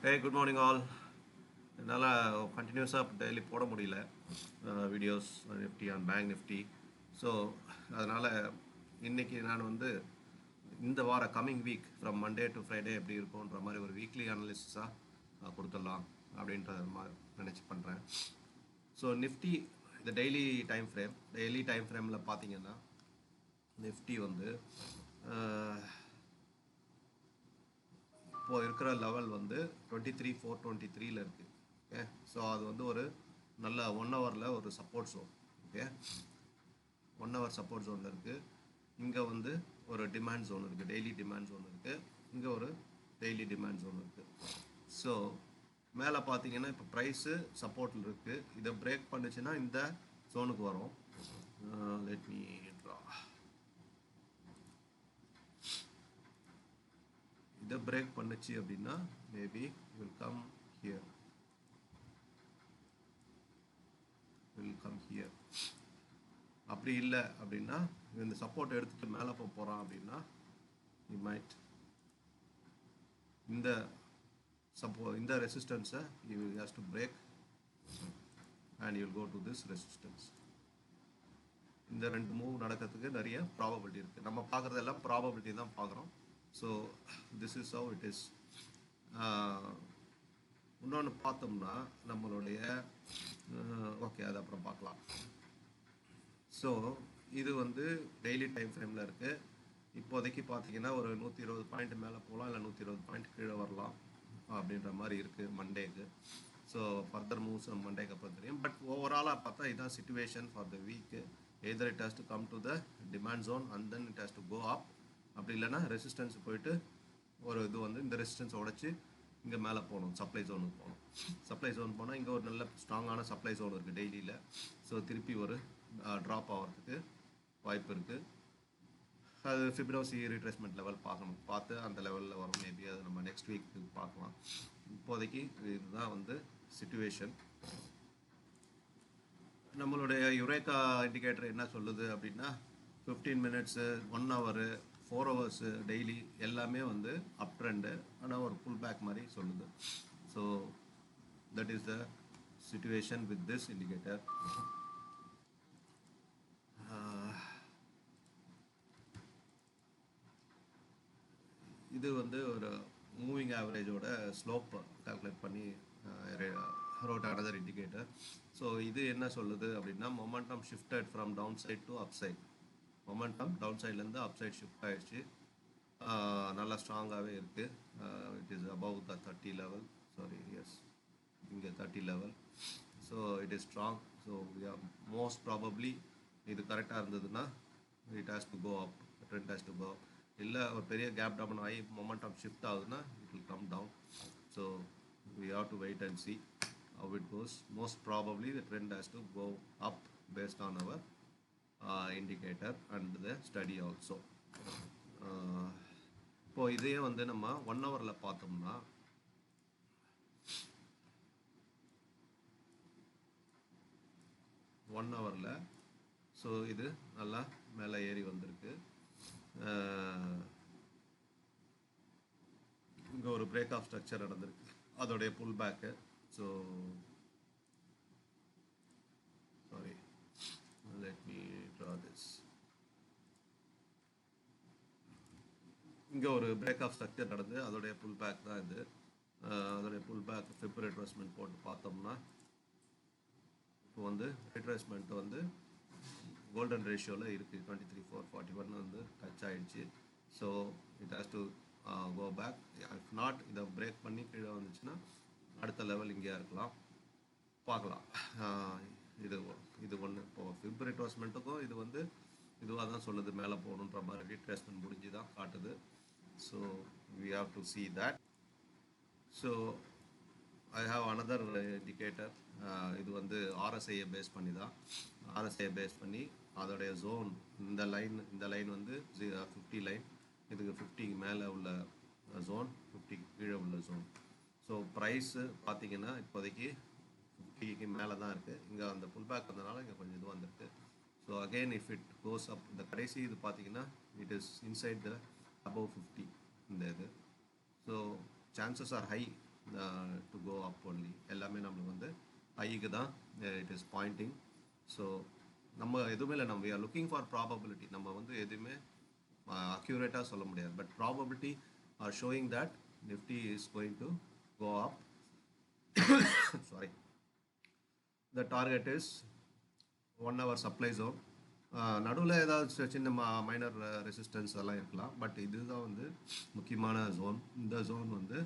Hey, good morning all. என்னால் கண்டினியூஸாக daily போட முடியல videos Nifty and bank Nifty. So அதனால் இன்றைக்கி நான் வந்து இந்த வார coming week from Monday to Friday எப்படி இருக்கும்ன்ற மாதிரி ஒரு வீக்லி அனாலிசிஸாக கொடுத்துடலாம் அப்படின்ற மாதிரி நினச்சி பண்ணுறேன். ஸோ நிஃப்டி இந்த டெய்லி டைம் ஃப்ரேமில் பார்த்தீங்கன்னா நிஃப்டி வந்து இப்போது இருக்கிற லெவல் வந்து 23,423 இருக்குது. ஓகே, ஸோ அது வந்து ஒரு நல்ல 1 ஹவரில் ஒரு support zone. Okay, 1 hour support ஜோனில் இருக்குது. இங்கே வந்து ஒரு டிமாண்ட் ஜோன் இருக்குது, டெய்லி டிமாண்ட் ஜோன் இருக்குது. இங்கே ஒரு டெய்லி டிமாண்ட் ஜோன் இருக்குது. ஸோ மேலே பார்த்தீங்கன்னா இப்போ ப்ரைஸு சப்போர்ட்டில் இருக்குது. இதை பிரேக் பண்ணுச்சுன்னா இந்த ஜோனுக்கு வரும். Let me draw. இதை பிரேக் பண்ணுச்சு அப்படின்னா மேபி வில் கம் ஹியர். அப்படி இல்லை அப்படின்னா இந்த சப்போர்ட் எடுத்துகிட்டு மேலே போகிறான் அப்படின்னா யூ மைட் இந்த ரெசிஸ்டன்ஸை you has to break and you will go to this resistance. இந்த ரெண்டு மூவ் நடக்கிறதுக்கு நிறைய ப்ராபபிலிட்டி இருக்குது. நம்ம பார்க்குறதெல்லாம் ப்ராபபிலிட்டி தான் பார்க்குறோம். So this is how it is. இன்னொன்று பார்த்தோம்னா நம்மளுடைய ஓகே, அது அப்புறம் பார்க்கலாம். ஸோ இது வந்து டெய்லி டைம் ஃப்ரேமில் இருக்குது. இப்போதைக்கு பார்த்தீங்கன்னா ஒரு 120 பாயிண்ட் மேலே போகலாம், இல்லை 120 பாயிண்ட் கீழே வரலாம் அப்படின்ற மாதிரி இருக்குது மண்டேக்கு. ஸோ ஃபர்தர் மூவ்ஸ் நம்ம மண்டேக்கு அப்புறம் தெரியும். பட் ஓவராலாக பார்த்தா இதுதான் situation for the week. Either it has to come to the demand zone and then it has to go up. அப்படி இல்லைன்னா ரெசிஸ்டன்ஸ் போயிட்டு ஒரு இது வந்து இந்த ரெசிஸ்டன்ஸ் உடச்சி இங்கே மேலே போகணும், சப்ளை ஜோனுக்கு போகணும். சப்ளை ஜோன் போனால் இங்கே ஒரு நல்ல ஸ்ட்ராங்கான சப்ளை ஜோன் இருக்குது டெய்லியில். ஸோ திருப்பி ஒரு ட்ராப் ஆகிறதுக்கு வாய்ப்பு இருக்குது. அது ஃபிப்ரவரி ரீட்ரேஸ்மெண்ட் லெவல் பார்த்து அந்த லெவலில் வரும். மேபி அது நம்ம நெக்ஸ்ட் வீக் பார்க்கலாம். இப்போதைக்கு இதுதான் வந்து சிச்சுவேஷன். நம்மளுடைய யுரேகா இண்டிகேட்டர் என்ன சொல்லுது அப்படின்னா 15 மினிட்ஸு, 1 ஹவரு, 4 ஹவர்ஸு டெய்லி எல்லாமே வந்து அப் ட்ரெண்டு, ஆனால் ஒரு புல் பேக் மாதிரி சொல்லுது. So that is the situation with this indicator. இது வந்து ஒரு மூவிங் ஆவரேஜோட ஸ்லோப் கால்குலேட் பண்ணி wrote another indicator. ஸோ இது என்ன சொல்லுது அப்படின்னா momentum shifted from down side to up side. Momentum down சைட்லேருந்து அப் சைட் ஷிஃப்ட் ஆகிடுச்சு. நல்லா ஸ்ட்ராங்காகவே இருக்குது. It is above the 30 level. Sorry, yes, இங்கே 30 level. So it is strong. So most probably இது கரெக்டாக இருந்ததுன்னா it has to go up, trend has to go up. இல்லை ஒரு பெரிய கேப் டவுன் ஆகி மொமெண்டம் ஷிஃப்ட் ஆகுதுன்னா it will come down. So we have to wait and see how it goes. Most probably the trend has to go up based on our indicator and the study also. இப்போ இதே வந்து நம்ம 1 ஹவரில் பார்த்தோம்னா so இது நல்லா மேலே ஏறி வந்திருக்கு. இங்கே ஒரு பிரேக் ஆஃப் ஸ்ட்ரக்சர் நடந்திருக்கு, அதோடைய pull back. So sorry, let me draw this. இங்கே ஒரு பிரேக் ஆஃப் ஸ்ட்ரக்சர் நடந்து அதோடைய புல் பேக் தான் இது. அதோடைய புல் பேக் ஃபிப் ரிட்ரேஸ்மெண்ட் போட்டு பார்த்தோம்னா இப்போ வந்து ரிட்ரேஸ்மெண்ட் வந்து கோல்டன் ரேஷியோவில் இருக்குது. 23,441 வந்து டச் ஆகிடுச்சு. So it has to go back. If not இதை பிரேக் பண்ணி கீழே வந்துச்சுன்னா அடுத்த லெவல் இங்கேயா இருக்கலாம், பார்க்கலாம். இது ஒன்று. இப்போது ஃபிப் ரிட்ரேஸ்மெண்ட்டுக்கும் இது வந்து இதுவாக தான் சொல்லுது, மேலே போகணுன்ற மாதிரி ரிட்ரேஸ்மெண்ட் முடிஞ்சு தான் காட்டுது. So we have to see that. So I have another indicator. இது வந்து ஆர்எஸ்ஐயை பேஸ் பண்ணி தான். ஆர்எஸ்ஐயை பேஸ் பண்ணி அதோடைய ஜோன், இந்த லைன் வந்து 50 லைன். இதுக்கு 50 மேலே உள்ள ஜோன், 50 கீழே உள்ள ஜோன். ஸோ ப்ரைஸு பார்த்தீங்கன்னா இப்போதைக்கு 50க்கு மேலே தான் இருக்குது. இங்கே அந்த புல் பேக் வந்ததுனால இங்கே கொஞ்சம் இது வந்திருக்கு. So again if it goes up, இந்த கடைசி இது பார்த்தீங்கன்னா it is inside the above 50 இந்த இது. So chances are high to go up only. எல்லாமே நம்மளுக்கு வந்து ஹைக்கு தான் இட் இஸ் பாயிண்டிங். ஸோ நம்ம எதுவுமே இல்லை, நம்ம ஆர் லுக்கிங் ஃபார் ப்ராபபிலிட்டி. நம்ம வந்து எதுவுமே அக்யூரேட்டாக சொல்ல முடியாது, but probability are showing that Nifty is going to go up. Sorry, the target is 1 hour supply zone. நடுவில் ஏதாவது சின்ன மைனர் ரெசிஸ்டன்ஸ் எல்லாம் இருக்கலாம், பட் இதுதான் வந்து முக்கியமான ஜோன். இந்த ஜோன் வந்து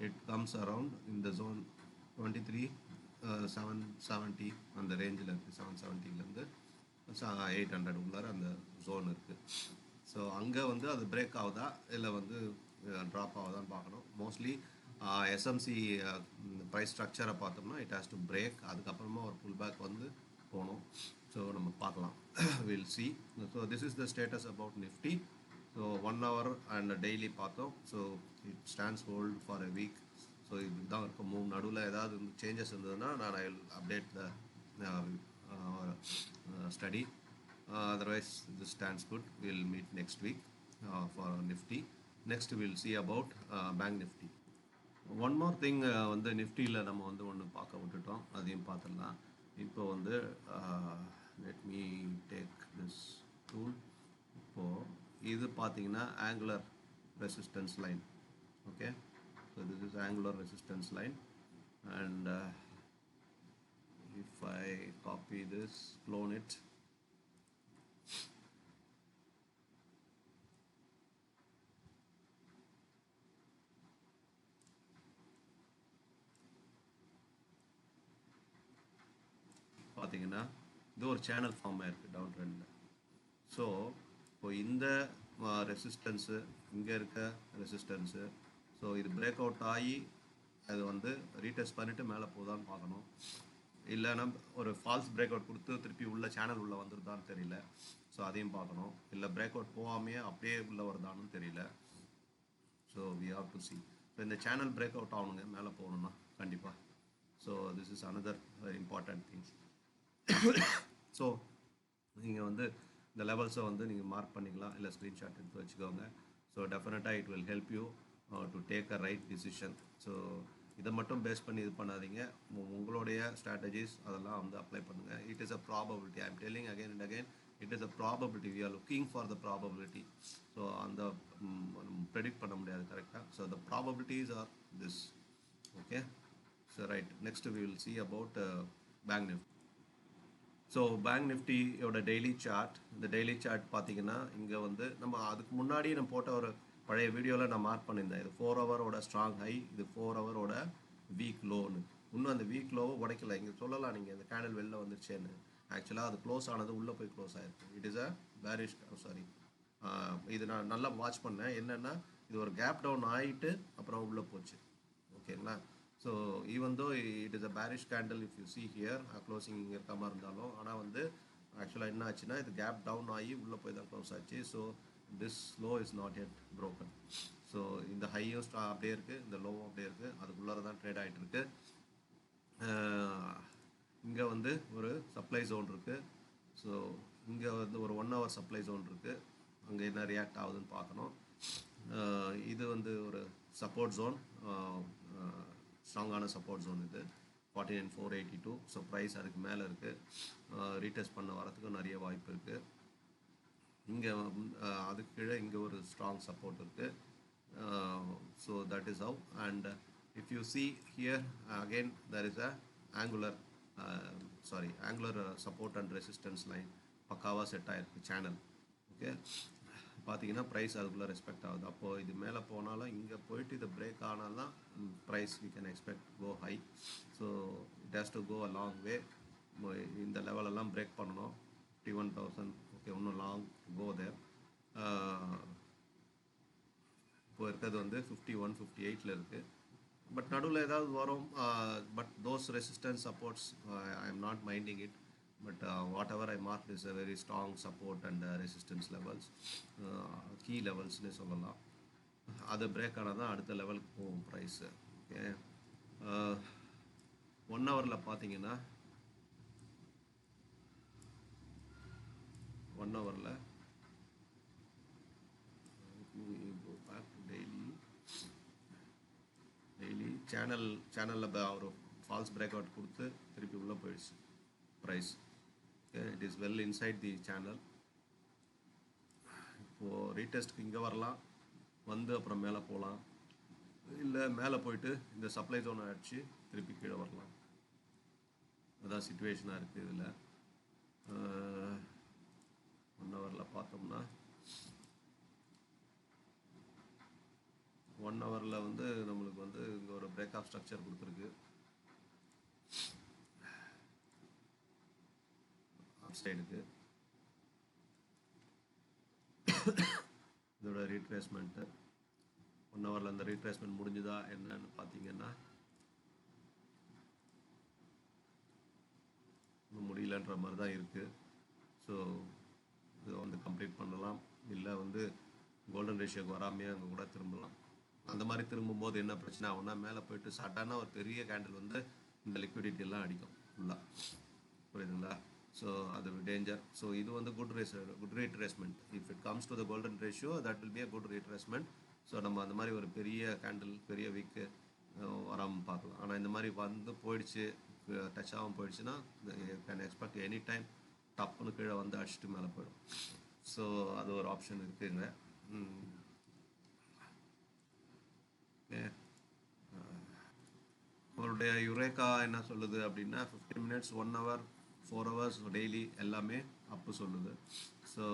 இட் கம்ஸ் அரவுண்ட் இந்த ஜோன் 23,770 அந்த ரேஞ்சில் இருக்குது. 770லேருந்து 800 உள்ளார அந்த ஜோன் இருக்குது. ஸோ அங்கே வந்து அது பிரேக் ஆகுதா இல்லை வந்து ட்ராப் ஆகுதான்னு பார்க்கணும். மோஸ்ட்லி எஸ்எம்சி ப்ரைஸ் ஸ்ட்ரக்சரை பார்த்தோம்னா இட் ஹேஸ் டு பிரேக், அதுக்கப்புறமா ஒரு புல் பேக் வந்து போகணும். ஸோ நம்ம பார்க்கலாம், will see. So this is the status about Nifty. So 1 hour and daily பார்த்தோம். So it stands hold for a week. So இதுதான் இருக்கும் மூவ். நடுவில் ஏதாவது சேஞ்சஸ் இருந்ததுன்னா நான் I will update the study. Otherwise this stands good. We'll meet next week for Nifty. Next we'll see about Bank Nifty. One more thing வந்து நிஃப்டியில் நம்ம வந்து ஒன்று பார்க்க விட்டுட்டோம், அதையும் பார்த்துடலாம். இப்போ வந்து let me take this tool. இப்போது இது பார்த்தீங்கன்னா angular resistance line. Okay, so this is angular resistance line. And if I copy this, clone it, பார்த்தீங்கன்னா இது ஒரு சேனல் ஃபார்ம் ஆயிருக்கு டவுன் ட்ரெண்டில். ஸோ இப்போ இந்த ரெசிஸ்டன்ஸு, இங்கே இருக்க ரெசிஸ்டன்ஸு, ஸோ இது பிரேக் அவுட் ஆகி அது வந்து ரீடெஸ்ட் பண்ணிவிட்டு மேலே போதான்னு பார்க்கணும். இல்லைன்னா ஒரு ஃபால்ஸ் பிரேக் அவுட் கொடுத்து திருப்பி உள்ள சேனல் உள்ளே வந்துருதான்னு தெரியல. ஸோ அதையும் பார்க்கணும். இல்லை பிரேக் அவுட் போகாமையே அப்படியே உள்ளே வருதான்னு தெரியல. So we have to see. So இந்த சேனல் பிரேக் அவுட் ஆகணுங்க மேலே போகணுன்னா கண்டிப்பாக. So this is another very important things. So நீங்கள் வந்து இந்த லெவல்ஸை வந்து நீங்கள் மார்க் பண்ணிக்கலாம், இல்லை ஸ்க்ரீன்ஷாட் எடுத்து வச்சுக்கோங்க. ஸோ டெஃபினட்டாக it will help you to take a right decision. So இதை மட்டும் பேஸ் பண்ணி இது பண்ணாதீங்க, உங்களுடைய ஸ்ட்ராட்டஜிஸ் அதெல்லாம் வந்து அப்ளை பண்ணுங்கள். It is a probability. I am telling again and again, it is a probability. We are looking for the probability. So அந்த ப்ரெடிக்ட் பண்ண முடியாது கரெக்டாக. So the probabilities are this. Okay, so right. Next we will see about bank Nifty. So bank நிஃப்டியோட daily chart. இந்த daily chart பார்த்தீங்கன்னா இங்கே வந்து நம்ம அதுக்கு முன்னாடி நம்ம போட்ட ஒரு பழைய வீடியோவில் நான் மார்க் பண்ணியிருந்தேன். இது 4 hour ஸ்ட்ராங் ஹை, இது 4 hour வீக் லோன்னு. இன்னும் அந்த வீக் லோவை உடைக்கல. இங்கே சொல்லலாம் நீங்கள் இந்த கேண்டில் வெளில வந்துருச்சேன்னு. ஆக்சுவலாக அது க்ளோஸ் ஆனது உள்ளே போய் க்ளோஸ் ஆகிருக்கு. It is a bearish, sorry, இது நான் நல்லா வாட்ச் பண்ணேன். என்னென்னா இது ஒரு கேப் டவுன் ஆகிட்டு அப்புறம் உள்ளே போச்சு. ஓகேங்களா? So even though it is a bearish candle, if you see here closing இங்கே இருக்காமல் இருந்தாலும், ஆனால் வந்து ஆக்சுவலாக என்ன ஆச்சுன்னா இது கேப் டவுன் ஆகி உள்ளே போய் தான் க்ளோஸ் ஆச்சு. So this low is not yet broken. So இந்த ஹையும் அப்படியே இருக்குது, இந்த லோவும் அப்படியே இருக்குது, அதுக்குள்ளார தான் ட்ரேட் ஆகிட்டு இருக்கு. இங்கே வந்து ஒரு சப்ளை ஜோன் இருக்குது. ஸோ இங்கே வந்து ஒரு 1 hour சப்ளை ஜோன் இருக்குது. அங்கே என்ன ரியாக்ட் ஆகுதுன்னு பார்க்கணும். இது வந்து ஒரு சப்போர்ட் ஜோன், ஸ்ட்ராங்கான சப்போர்ட் ஜோன். இது 49,482. ஸோ ப்ரைஸ் அதுக்கு மேலே இருக்குது. ரீடெஸ்ட் பண்ண வரத்துக்கும் நிறைய வாய்ப்பு இருக்குது. இங்கே அதுக்கு கீழே இங்கே ஒரு ஸ்ட்ராங் சப்போர்ட் இருக்குது. So that is how. And if you see here again there is a angular support and resistance line பக்காவாக செட் ஆகிருக்கு சேனல். ஓகே, பார்த்தீங்கன்னா ப்ரைஸ் அதுக்குள்ளே ரெஸ்பெக்ட் ஆகுது. அப்போது இது மேலே போனாலும் இங்கே போயிட்டு இது பிரேக் ஆனால் தான் price we can expect go high. So it has to go a long way. இந்த லெவலெல்லாம் பிரேக் பண்ணணும். 51,000. ஓகே, இன்னும் லாங் கோ தேர். இப்போ இருக்கிறது வந்து 51, 58 இருக்குது. பட் நடுவில் ஏதாவது வரும். But those resistance supports I am not minding it. But whatever I marked is a very strong support and resistance levels, key levels ne sollala. அது பிரேக் ஆனால் தான் அடுத்த லெவலுக்கு போகும் ப்ரைஸு. ஓகே, 1 hourல பார்த்தீங்கன்னா 1 hourல go back to daily சேனலில் ஒரு falls break out கொடுத்து திருப்பி உள்ளே போயிடுச்சு price. Okay, it is well inside the channel. இப்போது ரீடெஸ்ட்டுக்கு இங்கே வரலாம், வந்து அப்புறம் மேலே போகலாம், இல்லை மேலே போயிட்டு இந்த சப்ளை ஜோனை அடித்து திருப்பி கீழே வரலாம். அதுதான் சுச்சுவேஷனாக இருக்குது. இதில் 1 ஹவரில் பார்த்தோம்னா 1 ஹவரில் வந்து நம்மளுக்கு வந்து இங்கே ஒரு பிரேக் ஆஃப் ஸ்ட்ரக்சர் கொடுத்துருக்கு. அப் சைடுக்கு இதோட ரீட்ரேஸ்மெண்ட்டு 1 ஹவரில் அந்த ரீட்ரேஸ்மெண்ட் முடிஞ்சுதா என்னன்னு பார்த்தீங்கன்னா இன்னும் முடியலன்ற மாதிரி தான் இருக்குது. ஸோ இதை வந்து கம்ப்ளீட் பண்ணலாம், இல்லை வந்து கோல்டன் ரேஷியோக்கு வராமையே அங்கே கூட திரும்பலாம். அந்த மாதிரி திரும்பும்போது என்ன பிரச்சனை ஆகும்னா, மேலே போயிட்டு சட்டான ஒரு பெரிய கேண்டில் வந்து இந்த லிக்விடிட்டி எல்லாம் அடிக்கும் ஃபுல்லாக. புரியுதுங்களா? ஸோ அது டேஞ்சர். ஸோ இது வந்து good retracement. If it comes to the golden ratio that will be a good retracement. So நம்ம அந்த மாதிரி ஒரு பெரிய கேண்டில் பெரிய வீக்கு வராமல் பார்க்கலாம். ஆனால் இந்த மாதிரி வந்து போயிடுச்சு, டச் ஆகாமல் போயிடுச்சுன்னா கேன் எக்ஸ்பெக்ட் எனி டைம் டப்புன்னு கீழே வந்து அடிச்சுட்டு மேலே போயிடும். ஸோ அது ஒரு ஆப்ஷன் இருக்குதுங்க. அவருடைய யுரேக்கா என்ன சொல்லுது அப்படின்னா 15 மினிட்ஸ், 1 ஹவர், 4 ஹவர்ஸ் டெய்லி எல்லாமே அப்பு சொல்லுது. ஸோ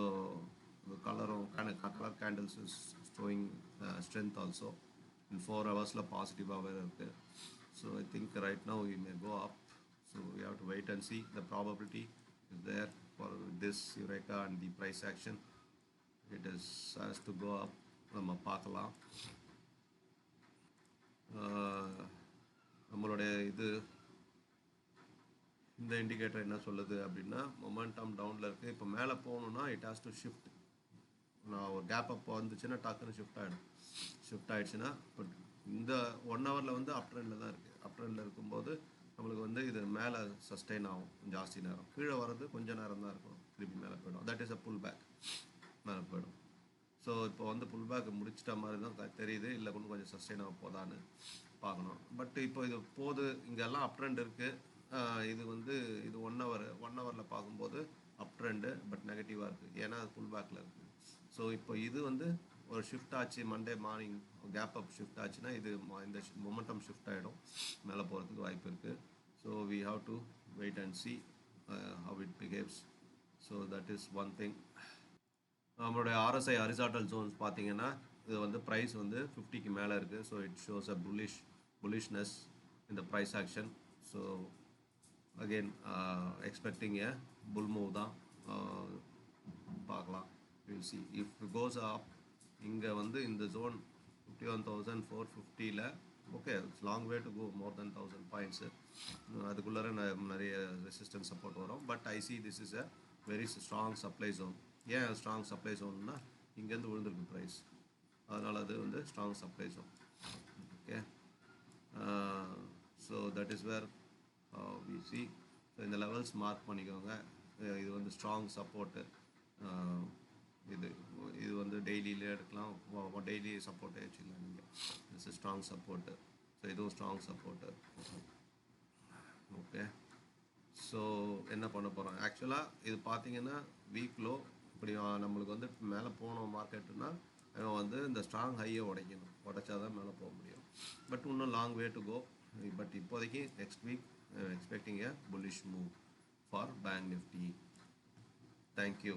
கலரும் colour candles is showing strength also. In 4 ஹவர்ஸில் பாசிட்டிவாகவே இருக்குது. So I think right now we may go up. So we have to wait and see. The probability is there for this eureka and the price action. It is has to go up. நம்ம பார்க்கலாம். நம்மளுடைய இந்த indicator என்ன சொல்லுது அப்படின்னா, momentum டவுனில் இருக்குது. இப்போ மேலே போகணுன்னா இட் ஹாஸ் டு ஷிஃப்ட். நான் ஒரு கேப் அப் வந்துச்சுன்னா டக்குன்னு ஷிஃப்ட் ஆகிடுச்சுன்னா பட் இந்த 1 ஹவரில் வந்து அப் ட்ரெண்டில் தான் இருக்குது. அப் ட்ரெண்டில் இருக்கும்போது நம்மளுக்கு வந்து இது மேலே சஸ்டெயின் ஆகும் ஜாஸ்தி நேரம். கீழே வர்றது கொஞ்சம் நேரம் தான் இருக்கும், திருப்பி மேலே போயிடும். That is a pull back, மேலே போயிடும். ஸோ இப்போ வந்து புல் பேக் முடிச்சிட்ட மாதிரி தான் தெரியுது, இல்லை கொஞ்சம் சஸ்டெயின் ஆக போதான்னு பார்க்கணும். பட் இப்போ இது இங்கெல்லாம் அப் ட்ரெண்ட் இருக்குது. இது வந்து இது 1 ஹவரில் பார்க்கும்போது அப் ட்ரெண்டு பட் நெகட்டிவாக இருக்குது, ஏன்னா அது புல் பேக்கில் இருக்குது. ஸோ இப்போ இது வந்து ஒரு ஷிஃப்ட் ஆச்சு, Monday morning gap up shift ஆச்சுன்னா இது இந்த மொமெண்டம் ஷிஃப்ட் ஆகிடும், மேலே போகிறதுக்கு வாய்ப்பு இருக்குது. So we have to wait and see how it behaves. So that is one thing. நம்மளுடைய RSI ஹரிசாண்டல் ஜோன்ஸ் பார்த்தீங்கன்னா இது வந்து ப்ரைஸ் வந்து 50க்கு மேலே இருக்குது. So it shows a bullishness இந்த price action. So again expecting a bull move தான். பார்க்கலாம், will see. If goes up, இங்கே வந்து இந்த ஜோன் 51,450ல் okay, it's long way to go, more then 1000 points. அதுக்குள்ளே நிறைய ரெசிஸ்டன்ஸ் சப்போர்ட் வரும். But I see this is a very strong supply zone. ஏன் ஸ்ட்ராங் சப்ளை ஜோன்னா இங்கேருந்து விழுந்திருக்கு ப்ரைஸ், அதனால் அது வந்து strong supply zone. Okay, so that is where we see. So இந்த லெவல்ஸ் மார்க் பண்ணிக்கோங்க. இது வந்து ஸ்ட்ராங் சப்போர்ட்டு. இது வந்து டெய்லியிலே எடுக்கலாம், டெய்லி சப்போர்ட்டே வச்சுக்கலாம் நீங்கள். It's strong support. ஸோ இதுவும் ஸ்ட்ராங் சப்போர்ட்டு. ஓகே, ஸோ என்ன பண்ண போகிறோம் ஆக்சுவலாக இது பார்த்தீங்கன்னா வீக் லோ. இப்படி நம்மளுக்கு வந்து மேலே போனோம் மார்க்கெட்டுன்னா வந்து இந்த ஸ்ட்ராங் ஹையை உடைச்சா தான் மேலே போக முடியும். பட் இன்னும் long way to go. But இப்போதைக்கு next week expecting a bullish move for bank Nifty. Thank you.